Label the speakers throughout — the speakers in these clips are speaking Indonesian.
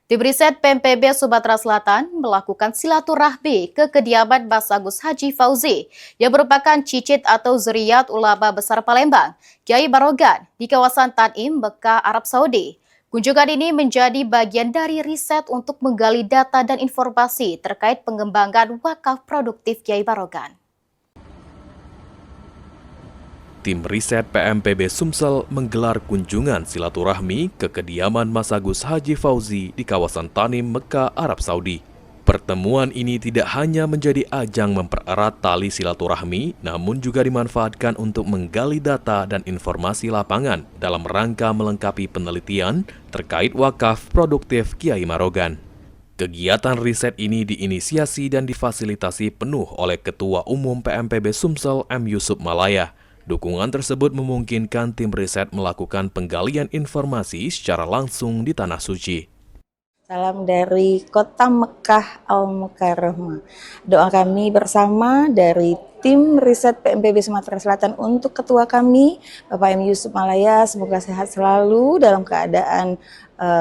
Speaker 1: Tim riset PMPB Sumatera Selatan melakukan silaturahmi ke kediaman Mas Agus Haji Fauzi yang merupakan cicit atau zuriat ulama besar Palembang, Kiai Barogan, di kawasan Tanim, Mekah, Arab Saudi. Kunjungan ini menjadi bagian dari riset untuk menggali data dan informasi terkait pengembangan wakaf produktif Kiai Barogan.
Speaker 2: Tim riset PMPB Sumsel menggelar kunjungan silaturahmi ke kediaman Mas Agus Haji Fauzi di kawasan Tanim, Mekah, Arab Saudi. Pertemuan ini tidak hanya menjadi ajang mempererat tali silaturahmi, namun juga dimanfaatkan untuk menggali data dan informasi lapangan dalam rangka melengkapi penelitian terkait wakaf produktif Kiai Barogan. Kegiatan riset ini diinisiasi dan difasilitasi penuh oleh Ketua Umum PMPB Sumsel M. Yusuf Malaya. Dukungan tersebut memungkinkan tim riset melakukan penggalian informasi secara langsung di Tanah Suci.
Speaker 3: Salam dari Kota Mekah Al-Mukarramah. Doa kami bersama dari tim riset PMPB Sumatera Selatan untuk Ketua kami, Bapak M. Yusuf Malaya, semoga sehat selalu dalam keadaan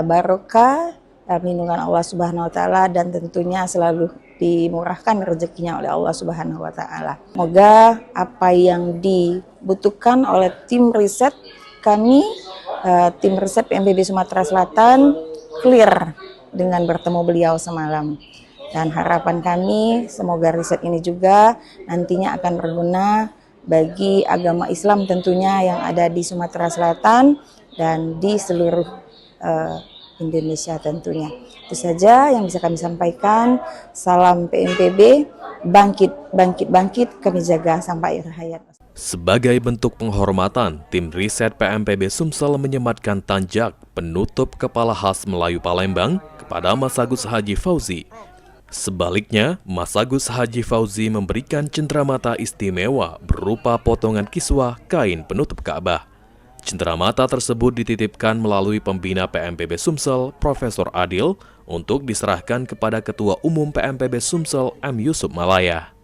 Speaker 3: barokah, lindungan Allah Subhanahu wa Ta'ala, dan tentunya selalu dimurahkan rezekinya oleh Allah Subhanahu wa Ta'ala. Semoga apa yang dibutuhkan oleh tim riset kami, tim riset PMPB Sumatera Selatan, clear dengan bertemu beliau semalam. Dan harapan kami semoga riset ini juga nantinya akan berguna bagi agama Islam tentunya yang ada di Sumatera Selatan dan di seluruh Indonesia tentunya. Itu saja yang bisa kami sampaikan. Salam PMPB, bangkit, kami jaga sampai akhir hayat.
Speaker 2: Sebagai bentuk penghormatan, tim riset PMPB Sumsel menyematkan tanjak penutup kepala khas Melayu Palembang kepada Mas Agus Haji Fauzi. Sebaliknya, Mas Agus Haji Fauzi memberikan cenderamata istimewa berupa potongan kiswah kain penutup Ka'bah. Cenderamata tersebut dititipkan melalui pembina PMPB Sumsel, Profesor Adil, untuk diserahkan kepada Ketua Umum PMPB Sumsel M. Yusuf Malaya.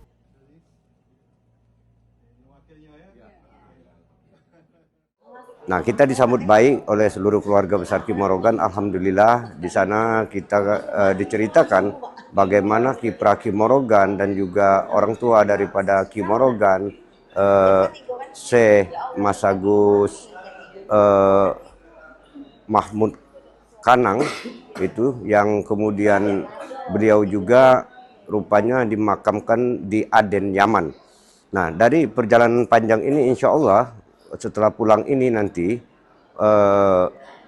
Speaker 4: Nah, kita disambut baik oleh seluruh keluarga besar Kiai Barogan. Alhamdulillah, di sana kita diceritakan bagaimana kiprah Kiai Barogan dan juga orang tua daripada Kiai Barogan, Syekh Mas Agus Mahmud Kanang, itu yang kemudian beliau juga rupanya dimakamkan di Aden, Yaman. Nah, dari perjalanan panjang ini insya Allah setelah pulang ini nanti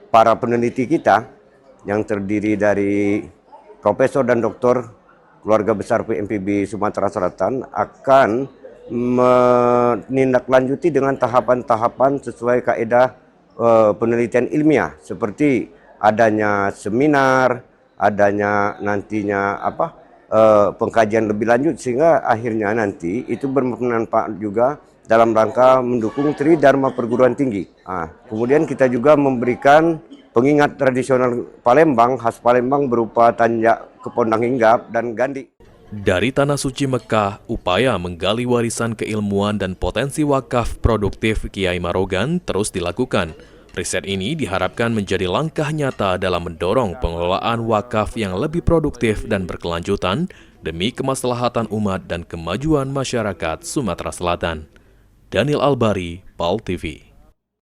Speaker 4: para peneliti kita yang terdiri dari profesor dan doktor keluarga besar PMPB Sumatera Selatan akan menindaklanjuti dengan tahapan-tahapan sesuai kaidah penelitian ilmiah, seperti adanya seminar, adanya nantinya pengkajian lebih lanjut, sehingga akhirnya nanti itu bermanfaat juga dalam rangka mendukung Tridharma Perguruan Tinggi. Kemudian kita juga memberikan pengingat tradisional Palembang, khas Palembang berupa tanjak kepondang hinggap dan gandi.
Speaker 2: Dari Tanah Suci Mekah, upaya menggali warisan keilmuan dan potensi wakaf produktif Kiai Barogan terus dilakukan. Riset ini diharapkan menjadi langkah nyata dalam mendorong pengelolaan wakaf yang lebih produktif dan berkelanjutan demi kemaslahatan umat dan kemajuan masyarakat Sumatera Selatan. Daniel Albari, PAL TV.